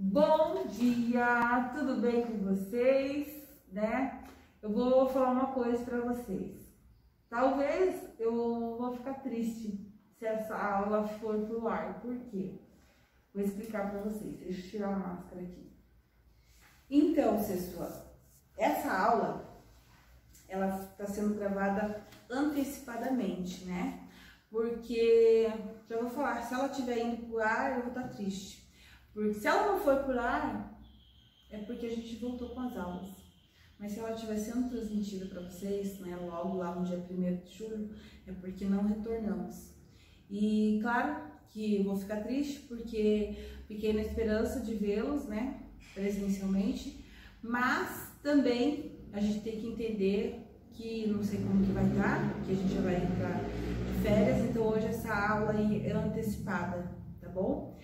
Bom dia, tudo bem com vocês, né? Eu vou falar uma coisa para vocês. Talvez eu vou ficar triste se essa aula for pro ar. Por quê? Vou explicar para vocês. Deixa eu tirar a máscara aqui. Então, pessoal, essa aula, ela está sendo gravada antecipadamente, né? Porque, já vou falar, se ela estiver indo pro ar, eu vou estar triste. Porque se ela não for por ar, é porque a gente voltou com as aulas. Mas se ela estiver sendo transmitida para vocês, né, logo lá no dia 1º de julho, é porque não retornamos. E claro que eu vou ficar triste porque fiquei na esperança de vê-los, né, presencialmente, mas também a gente tem que entender que não sei como que vai estar, porque a gente já vai entrar de férias, então hoje essa aula aí é antecipada, tá bom?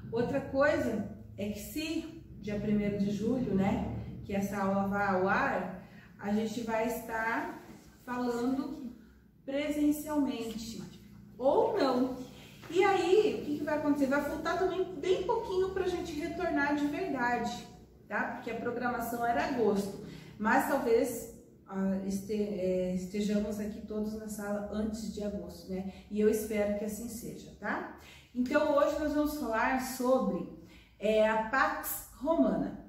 Outra coisa é que se dia 1º de julho, né, que essa aula vai ao ar, a gente vai estar falando presencialmente, ou não. E aí, o que vai acontecer? Vai faltar também bem pouquinho para a gente retornar de verdade, tá? Porque a programação era agosto, mas talvez estejamos aqui todos na sala antes de agosto, né? E eu espero que assim seja, tá? Então, hoje nós vamos falar sobre a Pax Romana.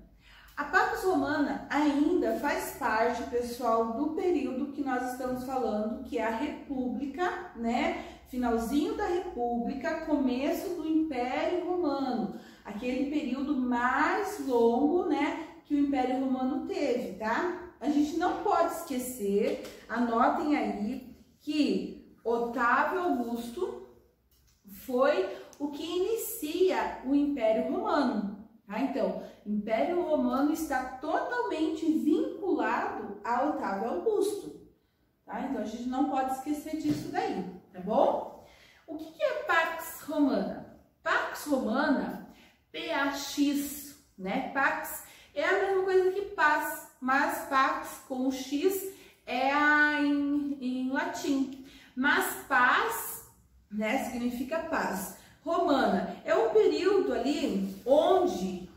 A Pax Romana ainda faz parte, pessoal, do período que nós estamos falando, que é a República, né? Finalzinho da República, começo do Império Romano. Aquele período mais longo, né, que o Império Romano teve, tá? A gente não pode esquecer, anotem aí, que Otávio Augusto foi o que inicia o Império Romano, tá? Então, o Império Romano está totalmente vinculado a Otávio Augusto, tá? Então, a gente não pode esquecer disso daí, tá bom? O que é Pax Romana? Pax Romana, PAX, né? Pax é a mesma coisa que paz, mas Pax com o X é em latim. Mas paz, né, significa paz. Romana é um período ali onde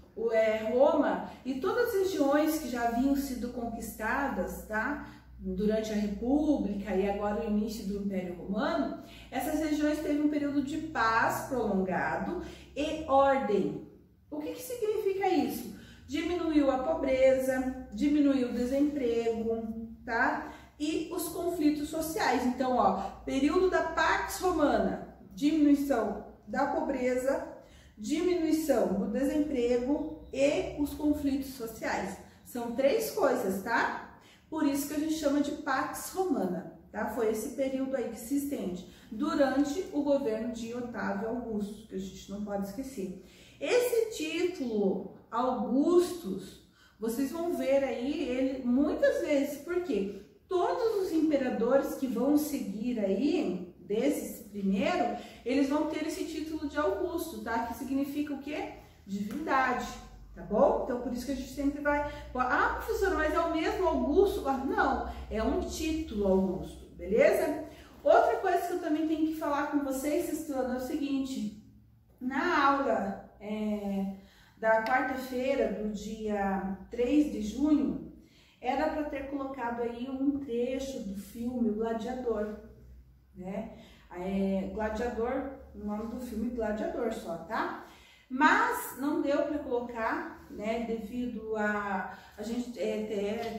Roma e todas as regiões que já haviam sido conquistadas, tá? Durante a República e agora o início do Império Romano, essas regiões teve um período de paz prolongado e ordem. O que significa isso? Diminuiu a pobreza, diminuiu o desemprego, tá? E os conflitos sociais. Então, ó, período da Pax Romana, diminuição da pobreza, diminuição do desemprego e os conflitos sociais. São três coisas, tá? Por isso que a gente chama de Pax Romana, tá? Foi esse período aí que se estende durante o governo de Otávio Augusto, que a gente não pode esquecer. Esse título, Augustus, vocês vão ver aí ele muitas vezes, porque todos os imperadores que vão seguir aí, desses primeiro, eles vão ter esse título de Augusto, tá? Que significa o quê? Divindade, tá bom? Então, por isso que a gente sempre vai... Ah, professora, mas é o mesmo Augusto? Ah, não, é um título Augusto, beleza? Outra coisa que eu também tenho que falar com vocês, Estuando, é o seguinte. Na aula da quarta-feira, do dia 3 de junho, era para ter colocado aí um trecho do filme Gladiador, né? Gladiador, o nome do filme Gladiador só, tá? Mas não deu para colocar, né? Devido a gente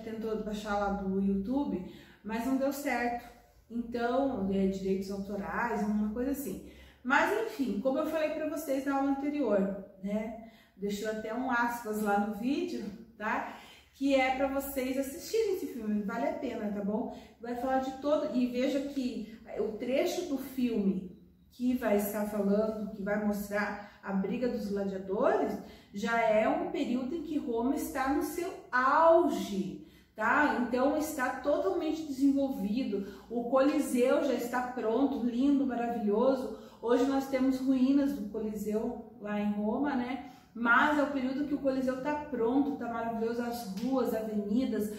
tentou baixar lá do YouTube, mas não deu certo. Então, direitos autorais, uma coisa assim. Mas enfim, como eu falei para vocês na aula anterior, né? Deixou até um aspas lá no vídeo, tá? Que é para vocês assistirem esse filme, vale a pena, tá bom? Vai falar de todo, e veja que o trecho do filme que vai estar falando, que vai mostrar a briga dos gladiadores, já é um período em que Roma está no seu auge, tá? Então está totalmente desenvolvido, o Coliseu já está pronto, lindo, maravilhoso. Hoje nós temos ruínas do Coliseu lá em Roma, né? Mas é o período que o Coliseu está pronto, está maravilhoso, as ruas, avenidas,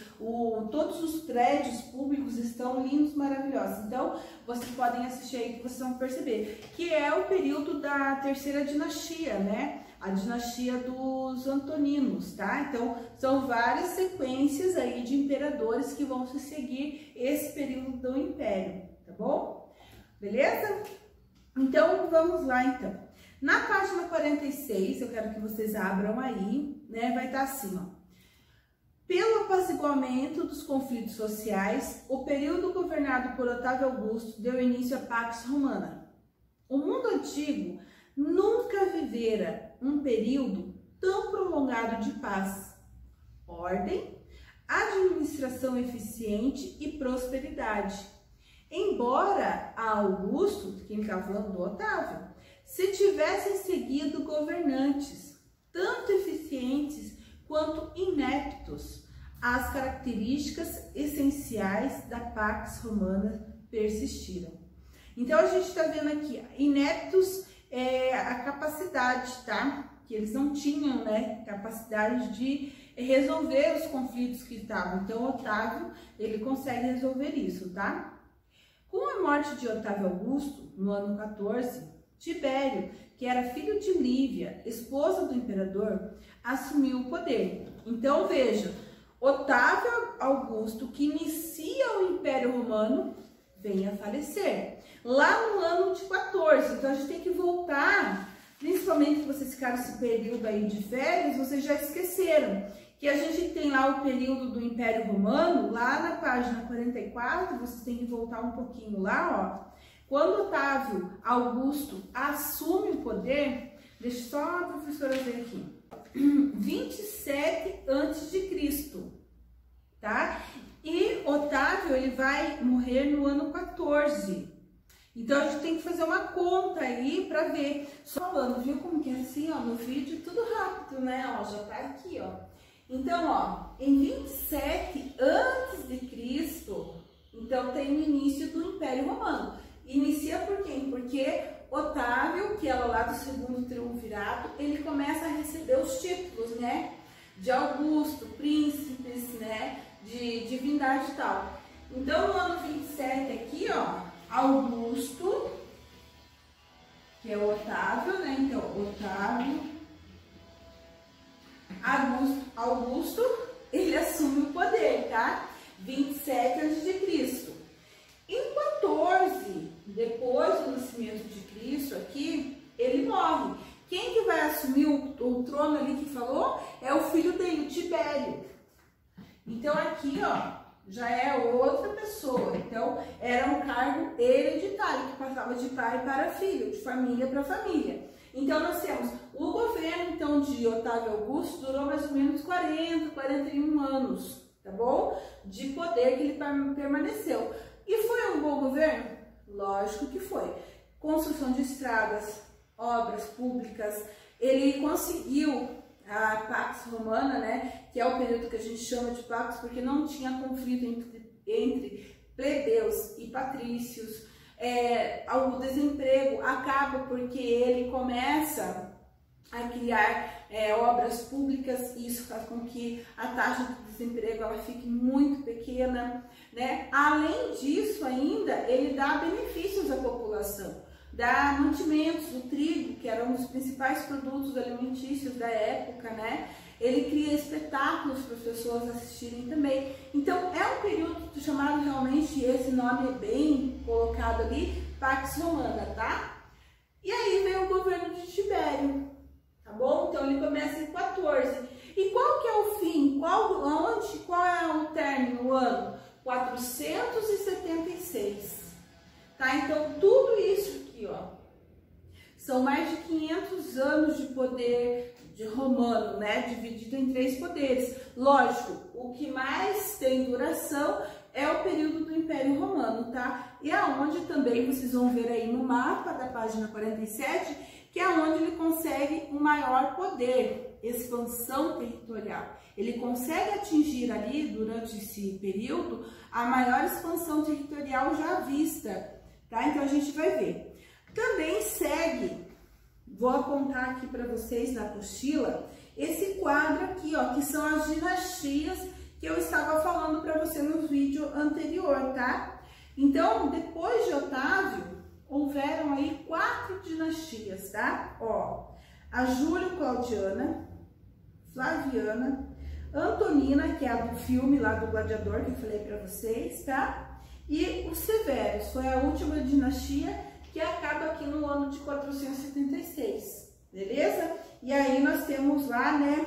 todos os prédios públicos estão lindos, maravilhosos. Então, vocês podem assistir aí que vocês vão perceber que é o período da terceira dinastia, né? a dinastia dos Antoninos, tá? Então, são várias sequências aí de imperadores que vão se seguir esse período do Império, tá bom? Beleza? Então, vamos lá, então. Na página 46, eu quero que vocês abram aí, né? Vai estar assim, ó. Pelo apaziguamento dos conflitos sociais, o período governado por Otávio Augusto deu início à Pax Romana. O mundo antigo nunca vivera um período tão prolongado de paz, ordem, administração eficiente e prosperidade. Embora a Augusto, quem está falando do Otávio, se tivessem seguido governantes, tanto eficientes quanto ineptos, as características essenciais da Pax Romana persistiram. Então, a gente está vendo aqui, ineptos é a capacidade, tá? Que eles não tinham, né, capacidade de resolver os conflitos que estavam. Então, Otávio, ele consegue resolver isso, tá? Com a morte de Otávio Augusto, no ano 14, Tibério, que era filho de Lívia, esposa do imperador, assumiu o poder. Então, veja, Otávio Augusto, que inicia o Império Romano, vem a falecer. Lá no ano de 14, então a gente tem que voltar, principalmente que vocês ficaram esse período aí de férias, vocês já esqueceram que a gente tem lá o período do Império Romano, lá na página 44, vocês têm que voltar um pouquinho lá, ó. Quando Otávio Augusto assume o poder, deixa só a professora ver aqui, 27 a.C., tá? E Otávio, ele vai morrer no ano 14. Então, a gente tem que fazer uma conta aí para ver. Só falando, viu como que é assim, ó, no vídeo, tudo rápido, né? Ó, já tá aqui, ó. Então, ó, em 27 a.C., então tem o início do Império Romano. Inicia por quem? Porque Otávio, que é lá do segundo triunvirato, ele começa a receber os títulos, né? De Augusto, príncipes, né? De divindade e tal. Então, no ano 27 aqui, ó, Augusto, que é o Otávio, né? Então, Augusto, ele assume o poder, tá? 27 a.C. Em 14, depois do nascimento de Cristo aqui, ele morre. Quem que vai assumir o trono ali que falou? É o filho dele, o Tibério. Então, aqui, ó, já é outra pessoa. Então, era um cargo hereditário, que passava de pai para filho, de família para família. Então, nós temos o governo, então, de Otávio Augusto durou mais ou menos 41 anos, tá bom? De poder que ele permaneceu. E foi um bom governo? Lógico que foi. Construção de estradas, obras públicas, ele conseguiu a Pax Romana, né, que é o período que a gente chama de Pax, porque não tinha conflito entre plebeus e patrícios. O desemprego acaba porque ele começa a criar obras públicas, e isso faz com que a taxa de desemprego ela fique muito pequena, né? Além disso, ainda, ele dá benefícios à população, dá mantimentos, o trigo, que era um dos principais produtos alimentícios da época, né? Ele cria espetáculos para as pessoas assistirem também. Então, é um período chamado realmente, esse nome é bem colocado ali, Pax Romana, tá? E aí vem o governo de Tibério, tá bom? Então, ele começa em 14. E qual que é o fim? Qual é o término, o ano? 476, tá? Então, tudo isso aqui, ó, são mais de 500 anos de poder de romano, né? Dividido em 3 poderes. Lógico, o que mais tem duração é o período do Império Romano, tá? E aonde também vocês vão ver aí no mapa da página 47, que é onde ele consegue um maior poder, expansão territorial. Ele consegue atingir ali, durante esse período, a maior expansão territorial já vista, tá? Então, a gente vai ver. Também segue, vou apontar aqui para vocês na apostila, esse quadro aqui, ó, que são as dinastias que eu estava falando para você no vídeo anterior, tá? Então, depois de Otávio, houveram aí 4 dinastias, tá? Ó, a Júlio Claudiana, Flaviana, Antonina, que é a do filme lá do Gladiador, que eu falei para vocês, tá? E os Severos, foi a última dinastia que acaba aqui no ano de 476, beleza? E aí nós temos lá, né,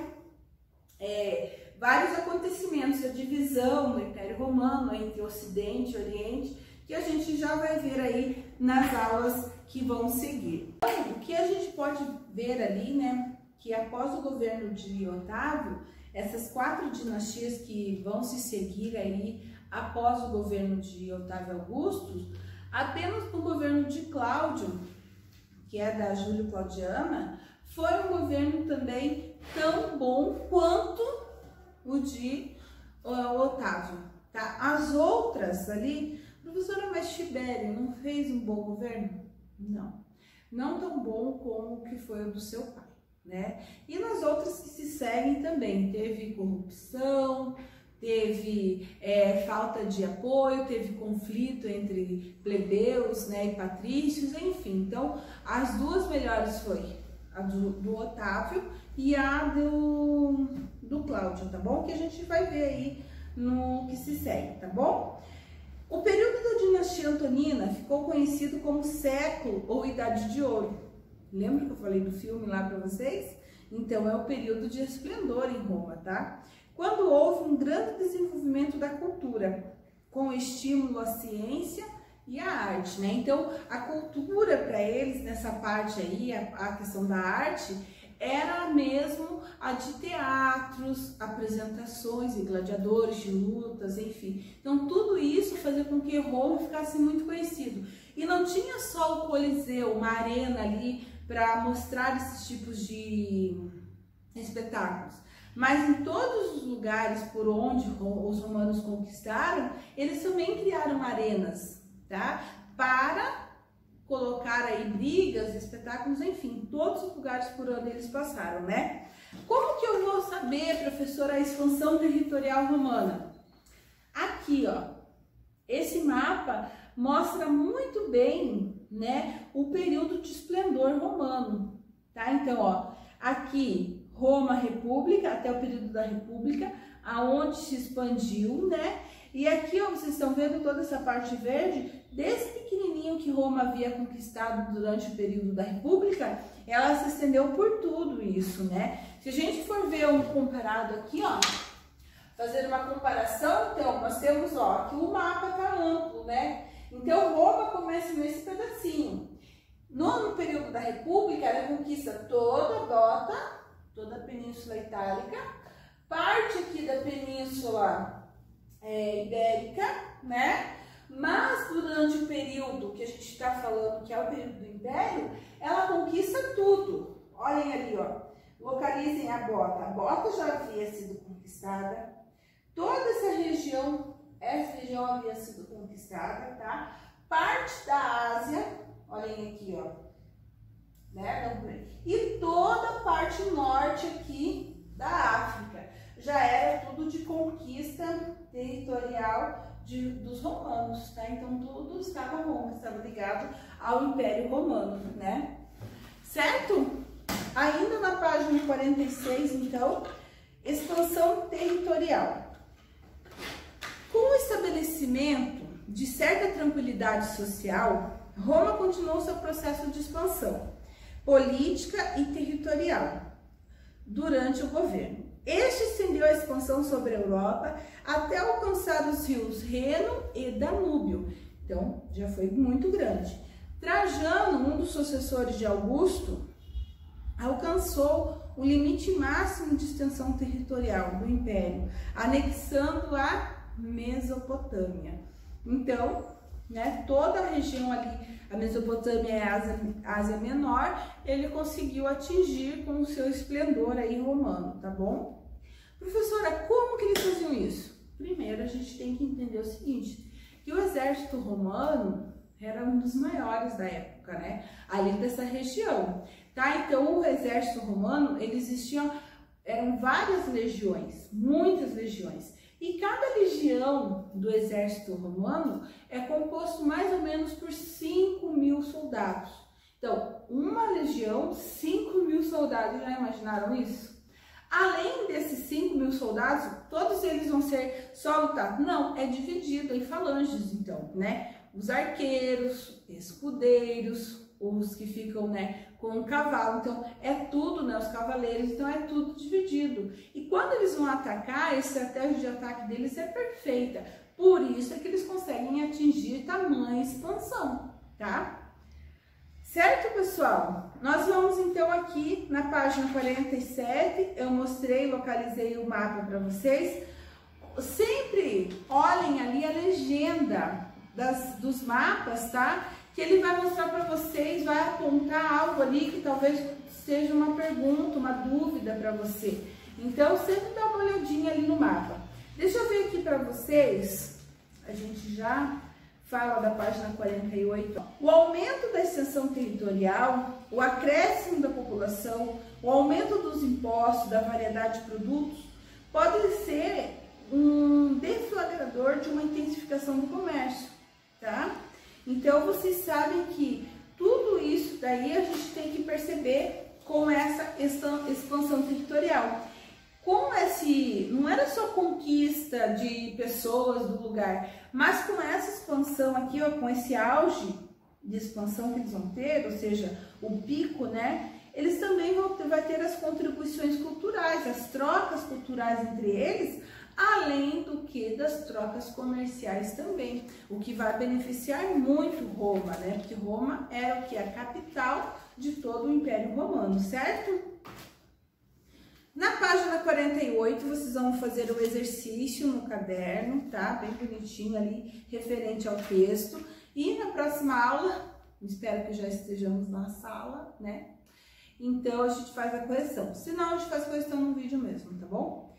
vários acontecimentos, a divisão do Império Romano entre Ocidente e Oriente, que a gente já vai ver aí nas aulas que vão seguir. Então, o que a gente pode ver ali, né, que após o governo de Otávio, essas 4 dinastias que vão se seguir aí após o governo de Otávio Augusto, apenas no governo de Cláudio, que é da Júlio Claudiana, foi um governo também tão bom quanto o de Otávio, tá? As outras ali, professora, mas Tibério não fez um bom governo? Não, não tão bom como o que foi o do seu pai, né? E nas outras que se seguem também, teve corrupção, teve falta de apoio, teve conflito entre plebeus, né, e patrícios, enfim. Então, as duas melhores foi a do Otávio e a do Cláudio, tá bom? Que a gente vai ver aí no que se segue, tá bom? O período da dinastia Antonina ficou conhecido como século ou Idade de Ouro. Lembra que eu falei do filme lá para vocês? Então, é o período de esplendor em Roma, tá? Quando houve um grande desenvolvimento da cultura, com estímulo à ciência e à arte, né? Então, a cultura para eles, nessa parte aí, a questão da arte, era mesmo a de teatros, apresentações e gladiadores, de lutas, enfim. Então, tudo isso fazia com que Roma ficasse muito conhecido. E não tinha só o Coliseu, uma arena ali para mostrar esses tipos de espetáculos. Mas em todos os lugares por onde os romanos conquistaram, eles também criaram arenas, tá? Para colocar aí brigas, espetáculos, enfim, todos os lugares por onde eles passaram, né? Como que eu vou saber, professora, a expansão territorial romana? Aqui, ó, esse mapa mostra muito bem, né, o período de esplendor romano, tá? Então, ó, aqui Roma República, até o período da República, aonde se expandiu, né? E aqui, ó, vocês estão vendo toda essa parte verde, desde pequenininho que Roma havia conquistado durante o período da República, ela se estendeu por tudo isso, né? Se a gente for ver um comparado aqui, ó, fazer uma comparação, então, nós temos, ó, que o mapa tá amplo, né? Então, Roma começa nesse pedacinho. No período da República, ela conquista toda a Dota, toda a Península Itálica, parte aqui da Península Ibérica, né? Mas durante o período que a gente está falando, que é o período do Império, ela conquista tudo. Olhem ali, ó. Localizem a Bota. A Bota já havia sido conquistada. Toda essa região havia sido conquistada, tá? Parte da Ásia, olhem aqui, ó. Né? E toda a parte norte aqui da África. Já era tudo de conquista territorial dos romanos, tá? Então tudo estava ligado ao Império Romano, né? Certo? Ainda na página 46, então, expansão territorial. Com o estabelecimento de certa tranquilidade social, Roma continuou seu processo de expansão política e territorial durante o governo. Este estendeu a expansão sobre a Europa até alcançar os rios Reno e Danúbio. Então, já foi muito grande. Trajano, um dos sucessores de Augusto, alcançou o limite máximo de extensão territorial do Império, anexando a Mesopotâmia. Então, né, toda a região ali, a Mesopotâmia e a Ásia Menor, ele conseguiu atingir com o seu esplendor aí romano, tá bom? Professora, como que eles faziam isso? Primeiro, a gente tem que entender o seguinte, que o exército romano era um dos maiores da época, né? Ali dessa região, tá? Então, o exército romano, eram várias legiões, muitas legiões. E cada legião do exército romano é composto mais ou menos por 5.000 soldados. Então, uma legião, 5.000 soldados, já imaginaram isso? Além desses 5.000 soldados, todos eles vão ser só lutados? Não, é dividido em falanges, então, né? Os arqueiros, escudeiros, os que ficam, né, com o cavalo, então é tudo, né, os cavaleiros, então é tudo dividido. E quando eles vão atacar, a estratégia de ataque deles é perfeita, por isso é que eles conseguem atingir tamanha expansão, tá? Certo, pessoal? Nós vamos então aqui na página 47, eu mostrei, localizei o mapa para vocês. Sempre olhem ali a legenda dos mapas, tá? Que ele vai mostrar para vocês, vai apontar algo ali que talvez seja uma pergunta, uma dúvida para você. Então, sempre dá uma olhadinha ali no mapa. Deixa eu ver aqui para vocês, a gente já fala da página 48. O aumento da extensão territorial, o acréscimo da população, o aumento dos impostos, da variedade de produtos, pode ser um deflagrador de uma intensificação do comércio, tá? Então, vocês sabem que tudo isso daí a gente tem que perceber com essa expansão territorial. Com não era só conquista de pessoas do lugar, mas com essa expansão aqui, ó, com esse auge de expansão que eles vão ter, ou seja, o pico, né? Eles também vão ter as contribuições culturais, as trocas culturais entre eles, além do que das trocas comerciais também, o que vai beneficiar muito Roma, né? Porque Roma era o que? A capital de todo o Império Romano, certo? Na página 48, vocês vão fazer o exercício no caderno, tá? Bem bonitinho ali, referente ao texto. E na próxima aula, espero que já estejamos na sala, né? Então, a gente faz a correção. Se não, a gente faz a correção no vídeo mesmo, tá bom?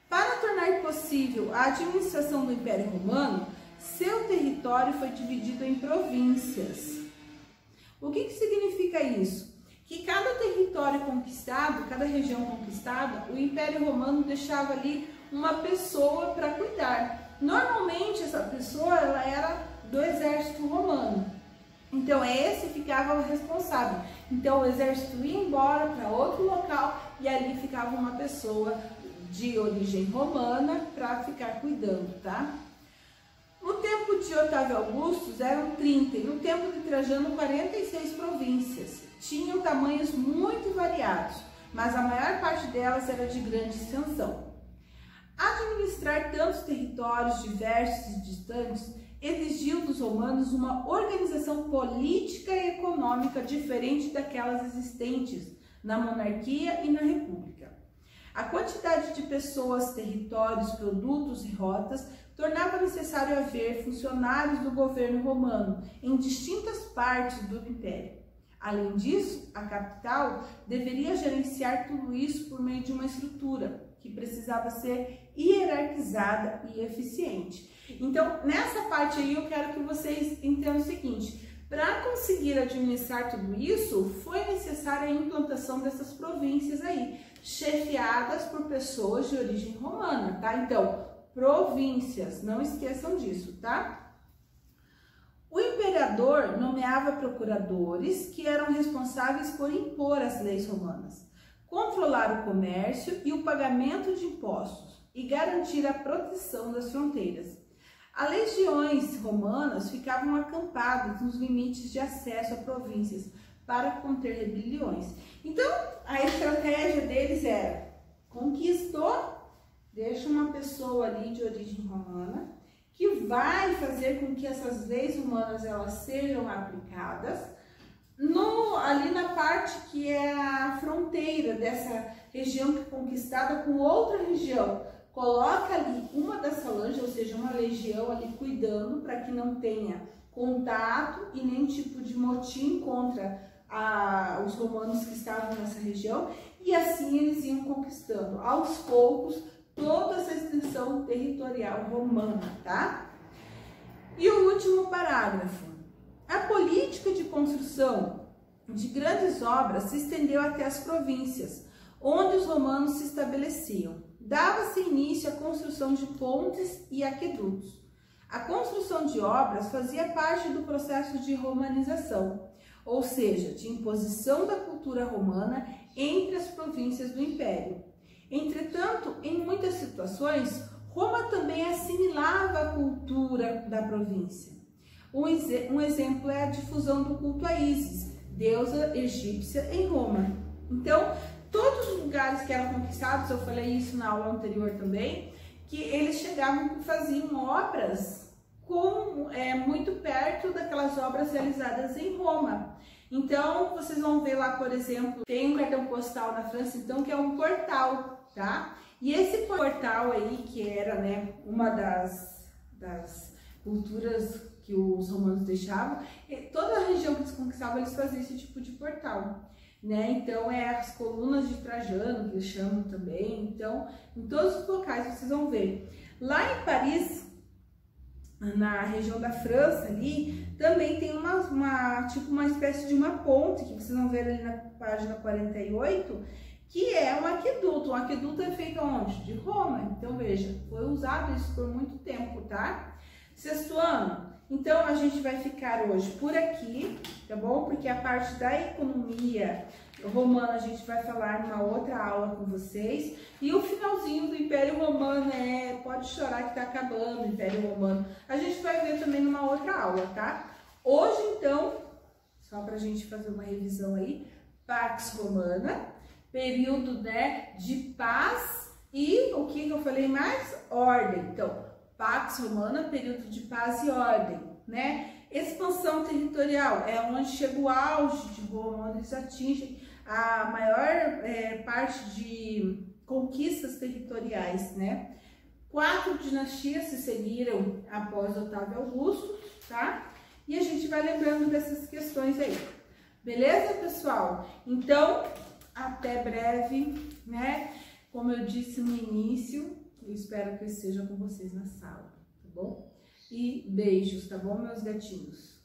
Para tornar possível a administração do Império Romano, seu território foi dividido em províncias. O que significa isso? Que cada território conquistado, cada região conquistada, o Império Romano deixava ali uma pessoa para cuidar. Normalmente essa pessoa ela era do exército romano. Então esse ficava o responsável. Então o exército ia embora para outro local e ali ficava uma pessoa de origem romana para ficar cuidando, tá? No tempo de Otávio Augusto eram 30 e no tempo de Trajano 46 províncias. Tinham tamanhos muito variados, mas a maior parte delas era de grande extensão. Administrar tantos territórios diversos e distantes exigiu dos romanos uma organização política e econômica diferente daquelas existentes na monarquia e na república. A quantidade de pessoas, territórios, produtos e rotas tornava necessário haver funcionários do governo romano em distintas partes do império. Além disso, a capital deveria gerenciar tudo isso por meio de uma estrutura que precisava ser hierarquizada e eficiente. Então, nessa parte aí eu quero que vocês entendam o seguinte: para conseguir administrar tudo isso, foi necessária a implantação dessas províncias aí, chefiadas por pessoas de origem romana, tá? Então, províncias, não esqueçam disso, tá? O imperador nomeava procuradores que eram responsáveis por impor as leis romanas, controlar o comércio e o pagamento de impostos e garantir a proteção das fronteiras. As legiões romanas ficavam acampadas nos limites de acesso a províncias para conter rebeliões. Então, a estratégia deles era: conquistou, deixa uma pessoa ali de origem romana, que vai fazer com que essas leis romanas elas sejam aplicadas ali na parte que é a fronteira dessa região que é conquistada com outra região. Coloca ali uma das falanges, ou seja, uma legião ali cuidando para que não tenha contato e nem tipo de motim contra os romanos que estavam nessa região, e assim eles iam conquistando aos poucos toda essa extensão territorial romana, tá? E o último parágrafo. A política de construção de grandes obras se estendeu até as províncias, onde os romanos se estabeleciam. Dava-se início à construção de pontes e aquedutos. A construção de obras fazia parte do processo de romanização, ou seja, de imposição da cultura romana entre as províncias do Império. Entretanto, em muitas situações, Roma também assimilava a cultura da província. Um exemplo é a difusão do culto a Ísis, deusa egípcia, em Roma. Então, todos os lugares que eram conquistados, eu falei isso na aula anterior também, que eles chegavam e faziam obras muito perto daquelas obras realizadas em Roma. Então, vocês vão ver lá, por exemplo, tem um cartão postal na França, então, que é um portal, tá? E esse portal aí, que era, né, uma das culturas que os romanos deixavam, toda a região que eles conquistavam, eles faziam esse tipo de portal, né? Então, as colunas de Trajano, que eles chamam também. Então, em todos os locais vocês vão ver. Lá em Paris, na região da França ali, também tem uma espécie de uma ponte, que vocês vão ver ali na página 48, que é um aqueduto. Um aqueduto é feito onde? De Roma. Então, veja, foi usado isso por muito tempo, tá? Sexto ano. Então, a gente vai ficar hoje por aqui, tá bom? Porque a parte da economia romana a gente vai falar numa outra aula com vocês. E o finalzinho do Império Romano, pode chorar que tá acabando o Império Romano. A gente vai ver também numa outra aula, tá? Hoje, então, só pra gente fazer uma revisão aí, Pax Romana, período, né, de paz e o que eu falei mais? Ordem. Então, Pax Romana, período de paz e ordem, né? Expansão territorial é onde chega o auge de Roma, onde eles atingem a maior parte de conquistas territoriais, né? 4 dinastias se seguiram após Otávio Augusto, tá? E a gente vai lembrando dessas questões aí. Beleza, pessoal? Então, até breve, né? Como eu disse no início, eu espero que eu esteja com vocês na sala, tá bom? E beijos, tá bom, meus gatinhos?